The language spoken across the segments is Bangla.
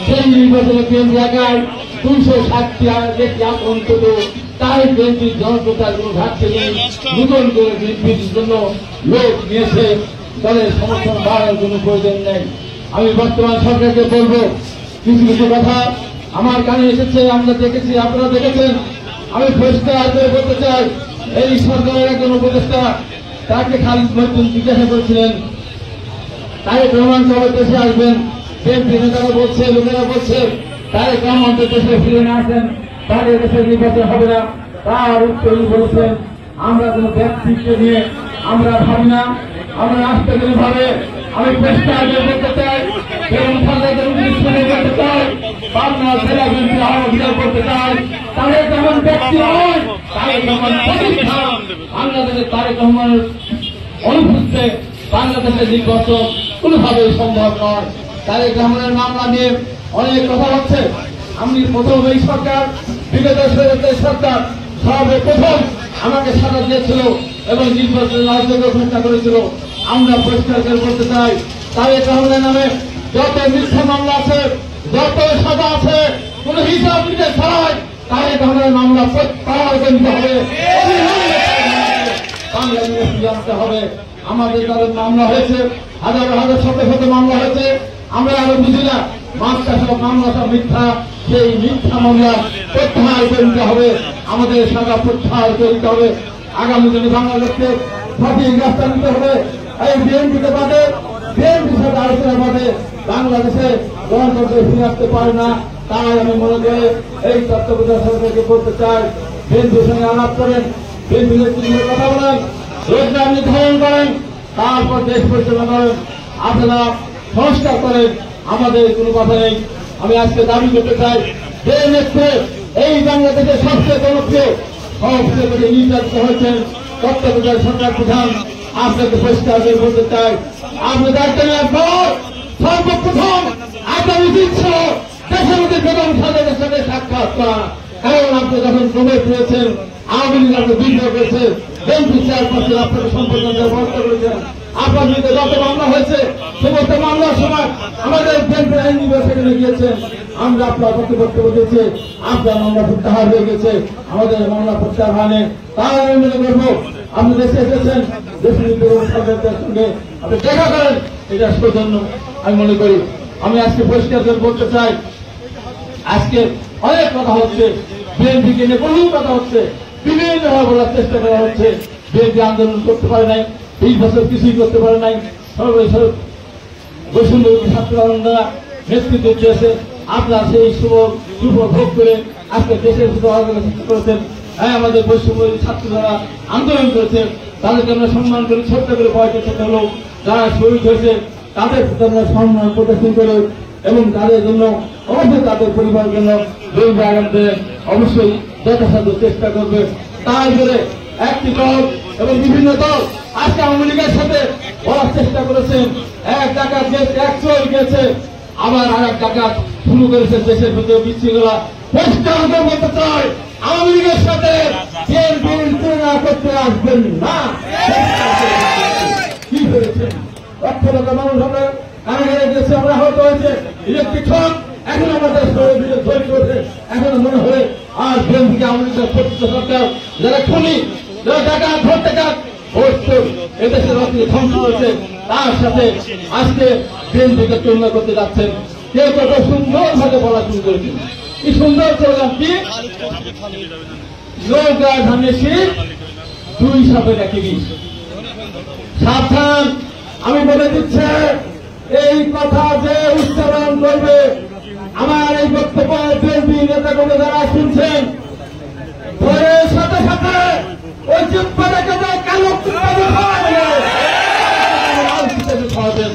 সেই নির্বাচনে কেন্দ্র এলাকায় 260টি অন্তত তাই বিএনপির জনপ্রচার কোনো ঘাটছে নেই। নতুন করে বিএনপির জন্য লোক নিয়েছে, দলের সমর্থন বাড়ানোর কোনো প্রয়োজন নেই। আমি বর্তমান সরকারকে বলবো, কিছু কিছু কথা আমার কানে এসেছে, আমরা দেখেছি, আপনারা দেখেছেন। আমি পরিষ্কার করে বলতে চাই, এই সরকারের একজন উপদেষ্টা তাকে খালিদ মজনু জিজ্ঞাসা করেছিলেন তারেক রহমান কবে দেশে আসবেন। বিএনপি নেতারা বলছে, লোকেরা বলছে তারেক রহমান দেশে ফিরে না আসেন তাহলে দেশের নির্বাচন হবে না। তার উত্তরে বলেছেন, আমরা কোন ব্যক্তিকে নিয়ে আমরা ভাবি না, আমরা রাষ্ট্রকে ভাবে। আমি পরিষ্কার করে বলতে চাই, করতে চাই, পাবনা জেলা বিএনপি আহ্বান করতে চাই, তারেক রহমান ব্যক্তি নয়, তারেক রহমান প্রতিষ্ঠান। বাংলাদেশের তারেক রহমানের অনুপস্থিতিতে বাংলাদেশের নির্বাচন কোনোভাবেই সম্ভব নয়। তারেক রহমানের মামলা নিয়ে অনেক কথা হচ্ছে। আমি প্রথম এই সরকার, বিগত সরকার সর্বপ্রথম আমাকে সাজা দিয়েছিল এবং নির্বাচনের অযোগ্য ঘোষণা করেছিল। আমরা পরিষ্কার করে বলতে চাই, তারেক রহমানের নামে যত মিথ্যা মামলা আছে, যত সাজা আছে, কোন হিসাব নিতে ছাড়াই তারেক রহমানের মামলা প্রত্যাহার করতে হবে, জানতে হবে। আমাদের তাদের মামলা হয়েছে, হাজার হাজার শত শত মামলা হয়েছে। আমরা আরো বুঝি না মাত্রা সব মামলা সব মিথ্যা। সেই মিথ্যা মামলা প্রত্যাহার করতে হবে, আমাদের সাজা প্রত্যাহার করতে হবে। আগামী দিনে বাংলাদেশকে সঠিক রাস্তা নিতে হবে। এই বিএনপিকে বাদে, বিএনপির সাথে আলোচনা বাদে বাংলাদেশে গণতন্ত্র ফিরে আসতে পারে না। তাই আমি মনে করি এই তত্ত্বাবধায়ক সরকারকে বলতে চাই, বিএনপির সঙ্গে আলাপ করেন, বিএনপি নেতৃত্বের কথা বলেন, রোজগার নির্ধারণ করেন, তারপর দেশ পরিচালনা করেন, আপনারা সংস্কার করেন। আমাদের কোনো কথা নেই। আমি আজকে দাবি করতে চাই, যে নেত্রে এই বাংলাদেশের সবচেয়ে জনপ্রিয়, সবচেয়ে করে নির্যাতিত হয়েছেন তত্ত্বাবধায়ক সরকার প্রধান, আপনাকে পরিষ্কার করে বলতে চাই, আপনি দায়িত্ব নেওয়ার পর সর্বপ্রথম আপনার উচিত ছিল দেশের মধ্যে বেগম খালেদার সাথে সাক্ষাৎ করা। কারণ আপনি যখন প্রবেশ পেয়েছেন, আওয়ামী লীগ আপনি বিদ্রোহ করেছে, বিএনপি চেয়ারপারসন আপনাকে সম্পর্কে ব্যবস্থা করেছেন। আপনার বিরুদ্ধে যত মামলা হয়েছে, সমস্ত মামলার সময় আমাদের বিএনপি আইনজীবী সেখানে গিয়েছেন। আমরা আপনার বক্তব্য দিয়েছি, আপনার মামলা প্রত্যাহার হয়ে গেছে, আমাদের মামলা প্রত্যাহার হয়নি। তাই আমি মনে করবো, আপনি দেশে এসেছেন, দেশের সরকারের সঙ্গে আপনি দেখা করেন, এটা সৌজন্য আমি মনে করি। আমি আজকে পরিষ্কার করে বলতে চাই, আজকে অনেক কথা হচ্ছে, বিএনপিকে নিয়ে বহু কথা হচ্ছে, বিভিন্নভাবে বলার চেষ্টা করা হচ্ছে। বিএনপি আন্দোলন করতে পারে নাই, 20 বছর কিছুই করতে পারে নাই। বৈষম্য ছাত্র আন্দোলনরা নেতৃত্ব দিয়েছে। আপনার সেই শুভ ভোগ করে আজকে দেশের করেছেন। হ্যাঁ, আমাদের বৈষম্য ছাত্র যারা আন্দোলন করেছে তাদেরকে আমরা সম্মান করে ছোট্ট করে বয়সের সাথে হলেও যারা শহীদ হয়েছে তাদের প্রতি আমরা সম্মান প্রদর্শন করে এবং তাদের জন্য অবশ্যই তাদের পরিবারের জন্য অবশ্যই যথাসাধ্য চেষ্টা করবে। তাই করে একটি দল এবং বিভিন্ন দল আজকে আওয়ামী লীগের সাথে বলার চেষ্টা করেছেন। এক ডাকাত এক চোর গেছে, আবার আর এক ডাকাত শুরু করেছে দেশের ভিতরে বিশৃঙ্খলা। পরিষ্কার বলতে চাই, আওয়ামী লীগের সাথে তুলনা করতে আসবেন না। কি করেছেন? লক্ষ লক্ষ মানুষ আমরা কারাগারে গেছে, আমরা আহত হয়েছে, ইলেকট্রিক শক এখন আমাদের শরীরে তৈরি করেছে। এখন মনে হয় আর বিএনপিকে আওয়ামী লীগের সরকার যারা খুনি, যারা ডাকাত ভোট ডাকাত এদেশের অর্থনীতি ধ্বংস করেছে, তার সাথে আজকে বিএনপিকে তুলনা করতে যাচ্ছেন। কেউ কত সুন্দর ভাবে বলা শুরু করেছেন। কি সুন্দর প্রোগ্রাম, কি নৌকা ধানের শীত 2 সাপে নাকি 20। সাবধান, আমি বলে দিচ্ছে, এই কথা যে উচ্চারণ করবে, আমার এই বক্তব্য বিএনপি নেতা করে যারা শুনছেন, ভোরের সাথে সাথে ওই জিব্বা রেখে দেয় কালো খাওয়াবেন।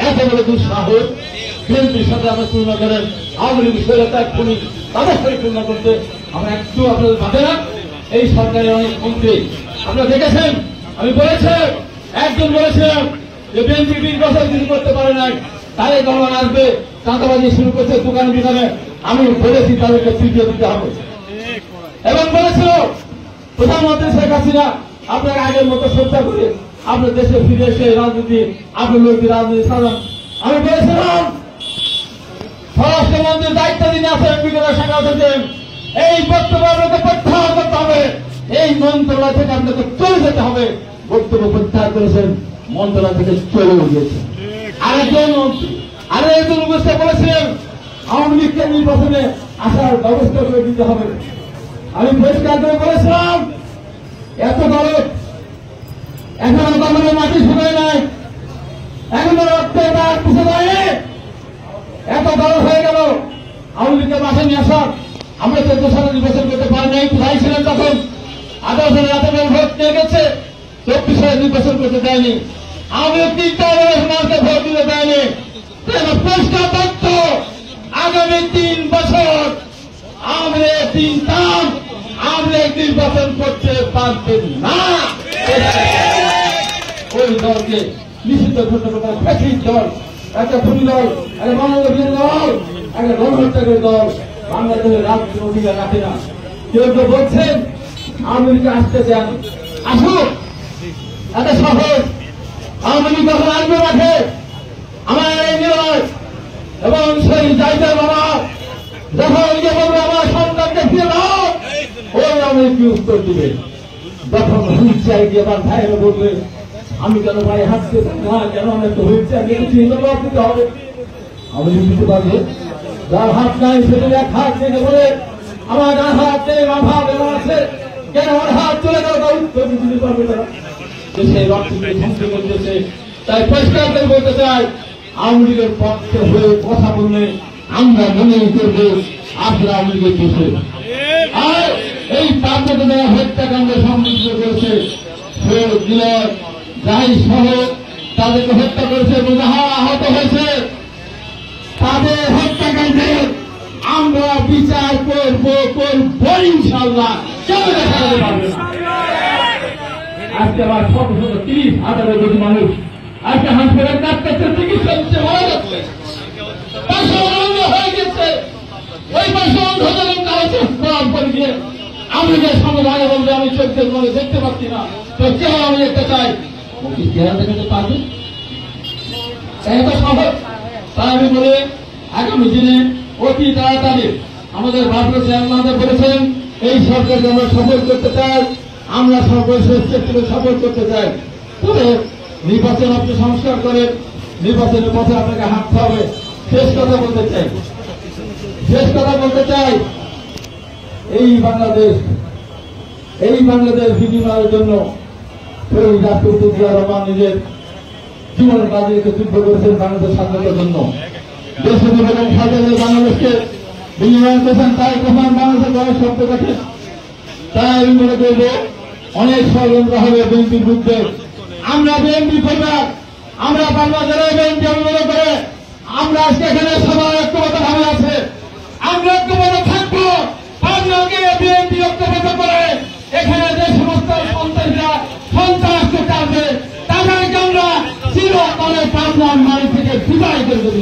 এত বড় দুঃসাহস বিএনপির সাথে আমরা তুলনা করেন। আওয়ামী লীগ সরকার খুনি, তাদের সাথে তুলনা করতে আমরা একটু আপনাদের বাদে না। এই সরকারের অনেক মন্ত্রী আপনারা দেখেছেন, আমি বলেছি, একজন বলেছিলাম যে বিএনপি 20 বছর কিছু করতে পারে নাই, তাদের গণমান আসবে, চাঁদাবাজি শুরু করছে দোকান বিধানে। আমি বলেছি তাদেরকে তৃতীয় দিতে হবে এবং বলেছিল প্রধানমন্ত্রী শেখ হাসিনা আপনার আগের মতো শ্রদ্ধা করে আপনার দেশে ফিরে এসে রাজনীতি, আপনার লোকদের রাজনীতি সাধারণ। আমি বলেছিলাম স্বরাষ্ট্রমন্ত্রীর দায়িত্ব তিনি আছেন বিগত শেখাতে দেন এই বক্তব্য প্রত্যাহার করতে হবে, এই মন্ত্রণালয় থেকে আপনাকে চলে যেতে হবে। বক্তব্য প্রত্যাহার করেছেন, মন্ত্রণালয় থেকে চলেও গিয়েছেন। আরেকজন উপস্থিত বলেছিলেন আওয়ামী লীগকে নির্বাচনে আসার ব্যবস্থা করে দিতে হবে। আমি পরিষ্কার করে বলেছিলাম এত দরদ এখনো কখনো মাটি শুকায় নাই, এখনো রক্ত তার পুষে দেয়নি, এত দরদ হয়ে গেল আওয়ামী লীগকে মাঠে নিয়ে আসার। আমরা 14 সালে নির্বাচন করতে পারি নাই, কোথায় ছিলেন তখন? 18 সালে রাতে ভোট নিয়ে গেছে, 24 সালে নির্বাচন করতে দেয়নি। আমি 3টা মানুষকে ভোট দিতে দেয়নি। পরিষ্কার তথ্য, আগামী 3 বছর আমরা 3 টার্ম আমরা নির্বাচন করতে পারবেন না। ওই দলকে নিষিদ্ধ করতে পারে ফ্যাসিস্ট দল, একটা খুনি দল, একটা মানবাধিকার দল, একটা গণহত্যাকারী দল বাংলাদেশের রাজনীতির অধিকার রাখে না। কেউ কেউ বলছেন আওয়ামী লীগ আসতে চান, আসুক, এত সহজ। আওয়ামী লীগ যখন আসবে মাঠে আমার এই নির্ণয় এবং সেই জায়গার বাবা যখন ইয়ে বলবে আমার সন্তানকে ফিরে দাও, ওই আওয়ামী লীগ কি উত্তর দিবে? যখন হুইল চেয়ার গিয়ে আমার ভাইয়েরা বলবে আমি কেন ভাই হাঁটতে না, কেন আমি একটা হুইল চেয়ার নিয়ে জবাব দিতে হবে। আওয়ামী লীগ দিতে পারবে? যার হাত নাই সেটা এক হাত থেকে বলে আমার যার হাত নেই অভাব এমন আছে, কেন আমার হাত চলে গেল তা উত্তর দিতে পারবে তারা। দেশের অর্থনীতি ধ্বংস করতেছে। তাই পরিষ্কার করে বলতে চাই আওয়ামী লীগের পক্ষে হয়ে কথা বললে আমরা মনে করব আপনারা আওয়ামী লীগের দোষে। আর এই পার্বত্য যারা হত্যাকাণ্ডে সম্মিলিত করেছে যাই সহ তাদেরকে হত্যা করেছে এবং যাহা আহত হয়েছে তাদের হত্যাকাণ্ডে আমরা বিচার করব ইনশাআল্লাহ। কেউ দেখা যেতে পারবে না। আজকে আবার 30,000-এর বেশি মানুষ আজকে হাসপাতালে ডাক্তার চিকিৎসা দিচ্ছে, মারা যাচ্ছে, পাশে অন্ধ হয়ে গেছে। ওই পাশে অন্ধ করে দিয়ে আমি যে সামনে আগে বলবে আমি চোখের মনে দেখতে পাচ্ছি না, তো কেউ আমি দেখতে চাই চেহারা দেখাতে পারবে? এত সহজ। তাই আমি বলি আগামী দিনে অতি তাড়াতাড়ি আমাদের ভারতীয় চেয়ারম্যান বলেছেন এই সরকারকে আমরা সফল করতে চাই, আমরা সর্বশেষ ক্ষেত্রে সফল করতে চাই। তবে নির্বাচন আপনি সংস্কার করেন, নির্বাচনের পথে আপনাকে হাঁটতে হবে। শেষ কথা বলতে চাই এই বাংলাদেশ বিনিময়ের জন্য রাষ্ট্রপতি জিয়া রহমান নিজের জীবনের বাজিকে যুদ্ধ করেছেন বাংলাদেশ স্বাধীনতার জন্য। দেশের এবং স্বাধীনতা বাংলাদেশকে বিনিময় করেছেন, তাই কখন বাংলাদেশের বয়স শব্দ কাটেন। তাই আমি মনে করব অনেক ষড়যন্ত্র হবে বিএনপির বিরুদ্ধে। আমরা বিএনপি পরিবার, আমরা বাংলা জেলায় বিএনপি আমি মনে করে আমরা আজকে এখানে সবার ঐক্যবদ্ধ ভাবে আছে, আমরা ঐক্যবদ্ধ থাকবো। পাবনাকে বিএনপি ঐক্যবদ্ধ করে এখানে যে সমস্ত সন্ত্রাসীরা সন্ত্রাস করতে আসবে তাদেরকে আমরা চিরতরে পাবনার মাটি থেকে বিদায় করে দেব।